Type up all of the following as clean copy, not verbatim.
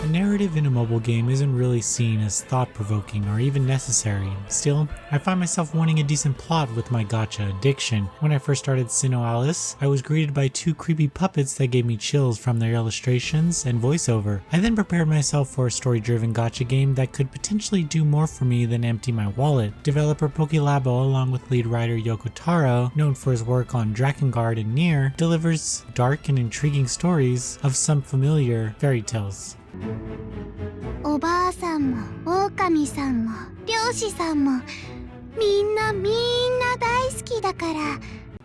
narrative in a mobile game isn't really seen as thought-provoking or even necessary. Still, I find myself wanting a decent plot with my gacha addiction. When I first started SINoALICE, I was greeted by 2 creepy puppets that gave me chills from their illustrations and voiceover. I then prepared myself for a story-driven gacha game that could potentially do more for me than empty my wallet. Developer PokeLabo, along with lead writer Yoko Taro, known for his work on Drakengard and Nier, delivers dark and intriguing stories of some familiar fairy tales. おばあさんも狼さんも漁師さんもみんな大好きだから。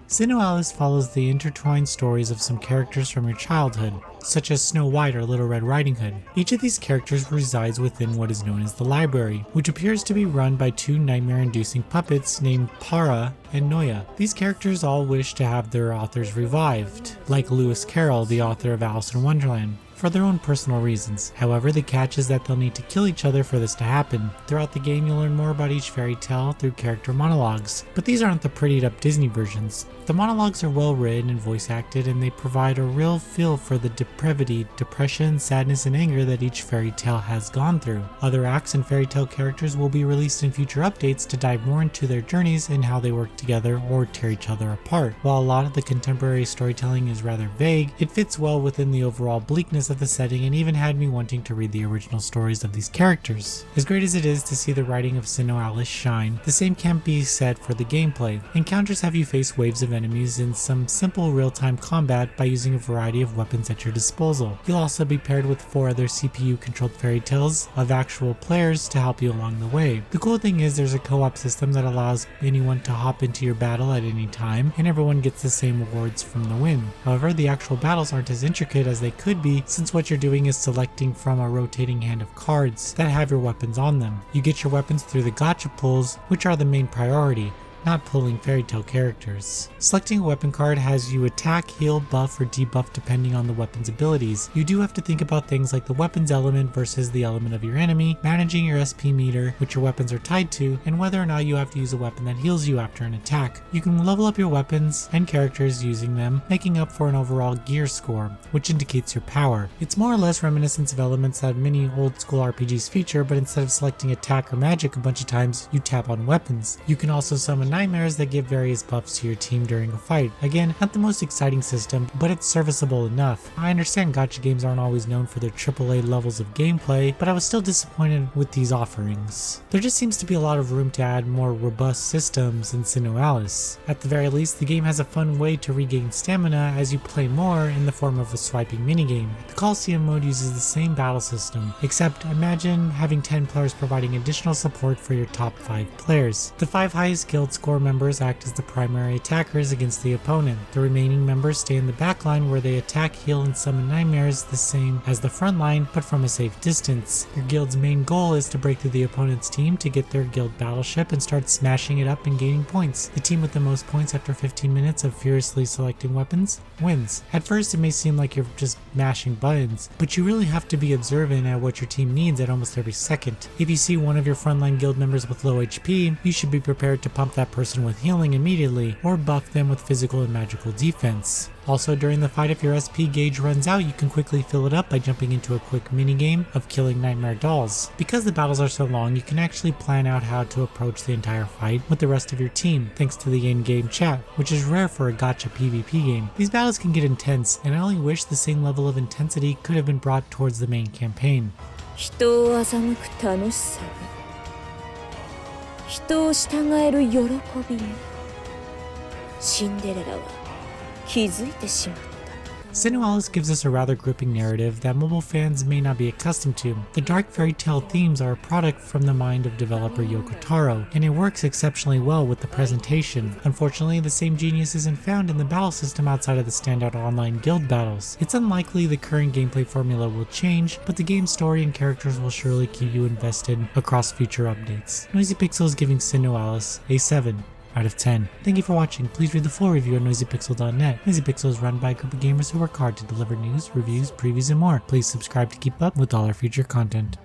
SINoALICE follows the intertwined stories of some characters from your childhood, such as Snow White or Little Red Riding Hood. Each of these characters resides within what is known as the library, which appears to be run by 2 nightmare-inducing puppets named Para and Noya. These characters all wish to have their authors revived, like Lewis Carroll, the author of Alice in Wonderland, for their own personal reasons. However, the catch is that they'll need to kill each other for this to happen. Throughout the game, you'll learn more about each fairy tale through character monologues, but these aren't the prettied up Disney versions. The monologues are well written and voice acted, and they provide a real feel for the depravity, depression, sadness, and anger that each fairy tale has gone through. Other acts and fairy tale characters will be released in future updates to dive more into their journeys and how they work together or tear each other apart. While a lot of the contemporary storytelling is rather vague, it fits well within the overall bleakness of the setting and even had me wanting to read the original stories of these characters. As great as it is to see the writing of SINoALICE shine, the same can't be said for the gameplay. Encounters have you face waves of enemies in some simple real-time combat by using a variety of weapons at your disposal. You'll also be paired with 4 other CPU-controlled fairy tales of actual players to help you along the way. The cool thing is there's a co-op system that allows anyone to hop into your battle at any time, and everyone gets the same rewards from the win. However, the actual battles aren't as intricate as they could be, since what you're doing is selecting from a rotating hand of cards that have your weapons on them. You get your weapons through the gacha pulls, which are the main priority, not pulling fairy tale characters. Selecting a weapon card has you attack, heal, buff, or debuff depending on the weapon's abilities. You do have to think about things like the weapon's element versus the element of your enemy, managing your SP meter, which your weapons are tied to, and whether or not you have to use a weapon that heals you after an attack. You can level up your weapons and characters using them, making up for an overall gear score, which indicates your power. It's more or less reminiscent of elements that many old school RPGs feature, but instead of selecting attack or magic a bunch of times, you tap on weapons. You can also summon nightmares that give various buffs to your team during a fight. Again, not the most exciting system, but it's serviceable enough. I understand gacha games aren't always known for their AAA levels of gameplay, but I was still disappointed with these offerings. There just seems to be a lot of room to add more robust systems in SINoALICE. At the very least, the game has a fun way to regain stamina as you play more in the form of a swiping minigame. The Coliseum Mode uses the same battle system, except imagine having 10 players providing additional support for your top 5 players. The 5 highest guild score members act as the primary attackers against the opponent. The remaining members stay in the back line where they attack, heal, and summon nightmares the same as the front line, but from a safe distance. Your guild's main goal is to break through the opponent's team to get their guild battleship and start smashing it up and gaining points. The team with the most points after 15 minutes of furiously selecting weapons wins. At first it may seem like you're just mashing buttons, but you really have to be observant at what your team needs at almost every second. If you see one of your frontline guild members with low HP, you should be prepared to pump that person with healing immediately, or buff them with physical and magical defense. Also, during the fight, if your SP gauge runs out, you can quickly fill it up by jumping into a quick minigame of killing nightmare dolls. Because the battles are so long, you can actually plan out how to approach the entire fight with the rest of your team, thanks to the in-game chat, which is rare for a gacha PvP game. These battles can get intense, and I only wish the same level of intensity could have been brought towards the main campaign. 人を欺く楽しさに人を従える喜びにシンデレラは気づいてしまった。 SINoALICE gives us a rather gripping narrative that mobile fans may not be accustomed to. The dark fairy tale themes are a product from the mind of developer Yoko Taro, and it works exceptionally well with the presentation. Unfortunately, the same genius isn't found in the battle system outside of the standout online guild battles. It's unlikely the current gameplay formula will change, but the game's story and characters will surely keep you invested across future updates. Noisy Pixel is giving SINoALICE a 7 out of 10. Thank you for watching. Please read the full review on noisypixel.net. Noisy Pixel is run by a group of gamers who work hard to deliver news, reviews, previews, and more. Please subscribe to keep up with all our future content.